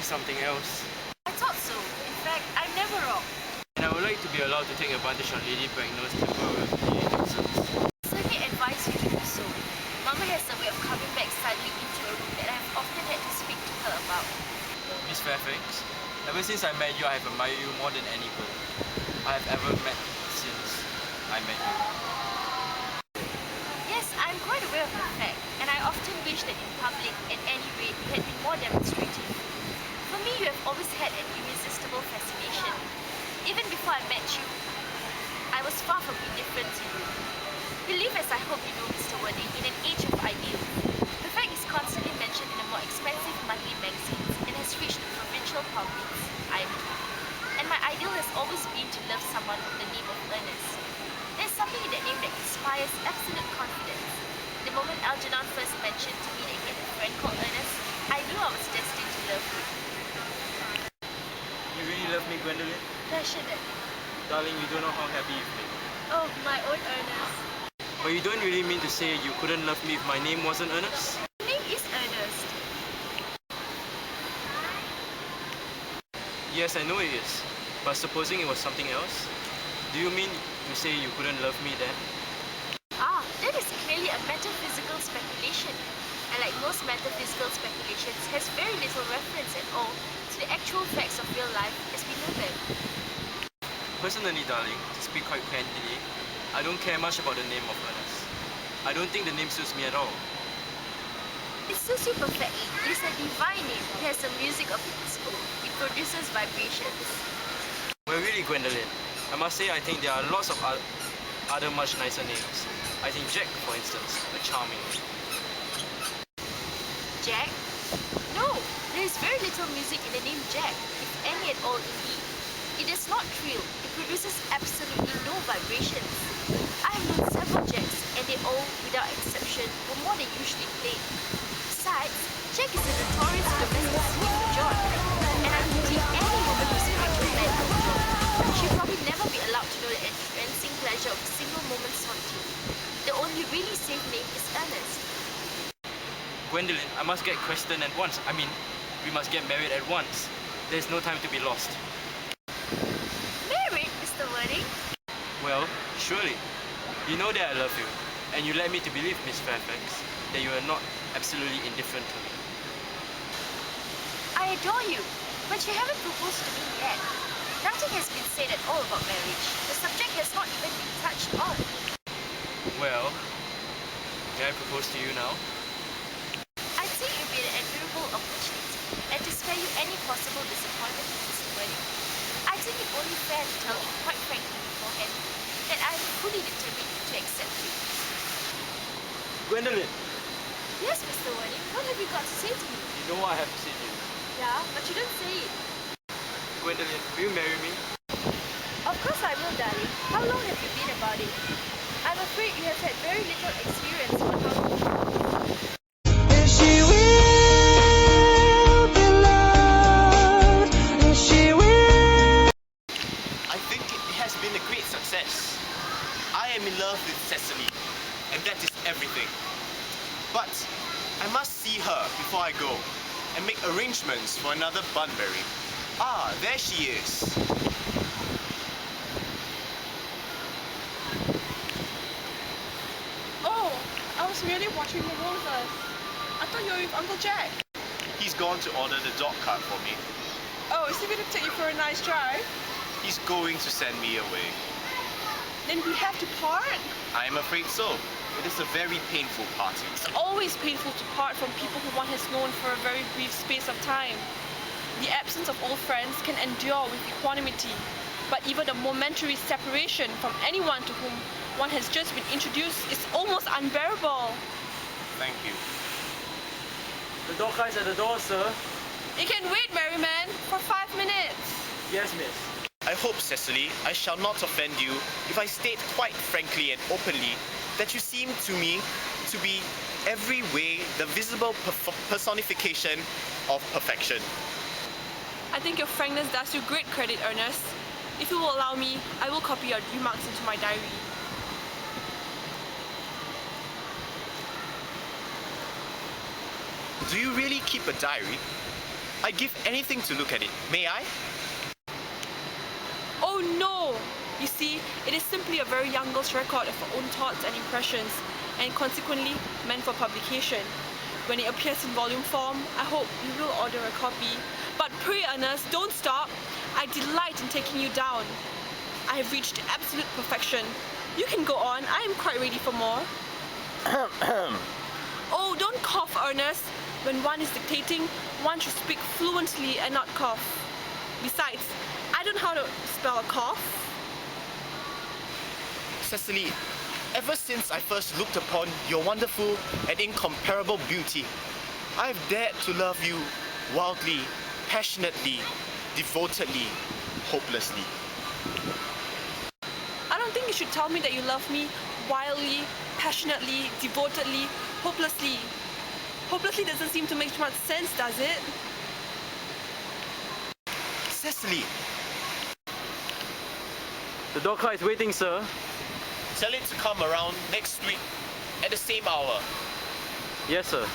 mean something else. I thought so. In fact, I'm never wrong. And I would like to be allowed to take advantage of Lady Bracknell's temporary absence. Certainly advise you to do so. Mama has a way of coming back suddenly into a room that I have often had to speak to her about. Miss Fairfax, ever since I met you, I have admired you more than any girl I have ever met since I met you. Yes, I'm quite aware of the fact, and I often wish that in public, at any rate, you had been more demonstrative. For me, you have always had an irresistible fascination. Even before I met you, I was far from indifferent to you. You live, as I hope you know, Mr. Worthing, in an age of ideals. The fact is constantly mentioned in the more expensive monthly magazines and has reached the provincial publics, I am told. And my ideal has always been to love someone with the name of Earnest. There's something in that name that inspires absolute confidence. The moment Algernon first mentioned to me that he had a friend called Earnest, I knew I was destined to love him. You really love me, Gwendolyn? Passionate. Darling, you don't know how happy you've made me. Oh, my own Earnest. But you don't really mean to say you couldn't love me if my name wasn't Earnest? My name is Earnest. Yes, I know it is. But supposing it was something else? Do you mean to say you couldn't love me then? Ah, that is clearly a metaphysical speculation. And like most metaphysical speculations, has very little reference at all to the actual facts of real life as we know them. Personally, darling, to speak quite candidly, I don't care much about the name of Earnest. I don't think the name suits me at all. It suits you perfectly. It is a divine name. It has the music of its own. It produces vibrations. Well, really, Gwendolyn, I must say I think there are lots of other much nicer names. I think Jack, for instance, a charming name. Jack? No, there is very little music in the name Jack, if any at all indeed. It does not thrill. It produces absolutely no vibrations. I have known several Jacks, and they all, without exception, were more than usually plain. Besides, Jack is a notorious domestic sweet for John, and I pity any woman whose character led her to John. She'll probably never be allowed to know the entrancing pleasure of a single moment's solitude. The only really safe name is Earnest. Gwendolyn, I must get questioned at once. I mean, we must get married at once. There's no time to be lost. Married, Mr. Worthing? Well, surely. You know that I love you, and you led me to believe, Miss Fairfax, that you are not absolutely indifferent to me. I adore you, but you haven't proposed to me yet. Nothing has been said at all about marriage. The subject has not even been touched on. Well, may I propose to you now? I think it would be an admirable opportunity, and to spare you any possible disappointment in Mr. Worthing, I think it only fair to tell you quite frankly beforehand that I am fully determined to accept you. Gwendolyn! Yes, Mr. Worthing, what have you got to say to me? You know what I have to say to you. Yeah, but you don't say it. Gwendolyn, will you marry me? Of course I will, darling. How long have you been about it? I'm afraid you have had very little experience on how to... She will be loved, and she will. I think it has been a great success. I am in love with Cecily, and that is everything. But I must see her before I go and make arrangements for another Bunbury. Ah, there she is. Oh, I was merely watching the roses. I thought you were with Uncle Jack. He's gone to order the dog cart for me. Oh, is he going to take you for a nice drive? He's going to send me away. Then we have to part? I am afraid so. It is a very painful parting. It's always painful to part from people who one has known for a very brief space of time. The absence of old friends can endure with equanimity, but even a momentary separation from anyone to whom one has just been introduced is almost unbearable. Thank you. The dog cart's at the door, sir. It can wait, Merryman, for 5 minutes. Yes, miss. I hope, Cecily, I shall not offend you if I state quite frankly and openly that you seem to me to be every way the visible personification of perfection. I think your frankness does you great credit, Earnest. If you will allow me, I will copy your remarks into my diary. Do you really keep a diary? I'd give anything to look at it. May I? Oh no! You see, it is simply a very young girl's record of her own thoughts and impressions, and consequently meant for publication. When it appears in volume form, I hope you will order a copy. But pray, Earnest, don't stop. I delight in taking you down. I have reached absolute perfection. You can go on. I am quite ready for more. Oh, don't cough, Earnest. When one is dictating, one should speak fluently and not cough. Besides, I don't know how to spell a cough. Cecily, ever since I first looked upon your wonderful and incomparable beauty, I've dared to love you wildly, passionately, devotedly, hopelessly. I don't think you should tell me that you love me wildly, passionately, devotedly, hopelessly. Hopelessly doesn't seem to make much sense, does it? Cecily, The dog car is waiting, sir. tell it to come around next week at the same hour. Yes, sir.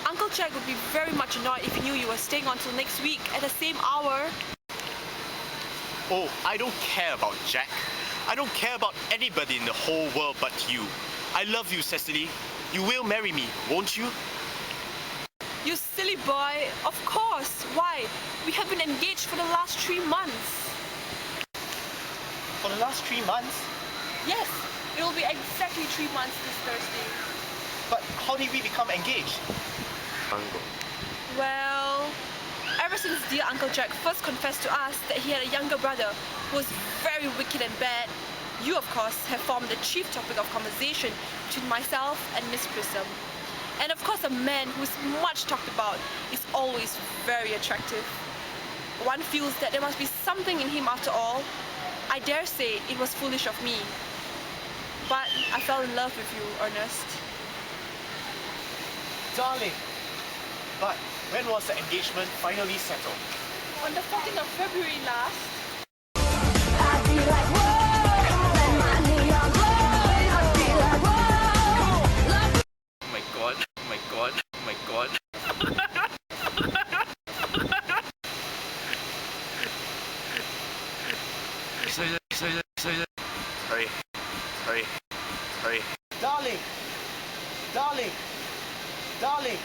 Uncle Jack would be very much annoyed if he knew you were staying until next week at the same hour. Oh, I don't care about Jack. I don't care about anybody in the whole world but you. I love you, Cecily. You will marry me, won't you? You silly boy. Of course. Why? We have been engaged for the last 3 months. For the last 3 months? Yes, it will be exactly 3 months this Thursday. But how did we become engaged? Uncle. Well, ever since dear Uncle Jack first confessed to us that he had a younger brother who was very wicked and bad, you, of course, have formed the chief topic of conversation between myself and Miss Prism. And of course, a man who is much talked about is always very attractive. One feels that there must be something in him after all. I dare say it was foolish of me. But I fell in love with you, Earnest. Darling. But when was the engagement finally settled? On the 14th of February last. I feel like whoa, let my neon glow. I feel like whoa, love. Oh my god. Oh my god. Oh my god. Sorry. Darling. Darling. Darling.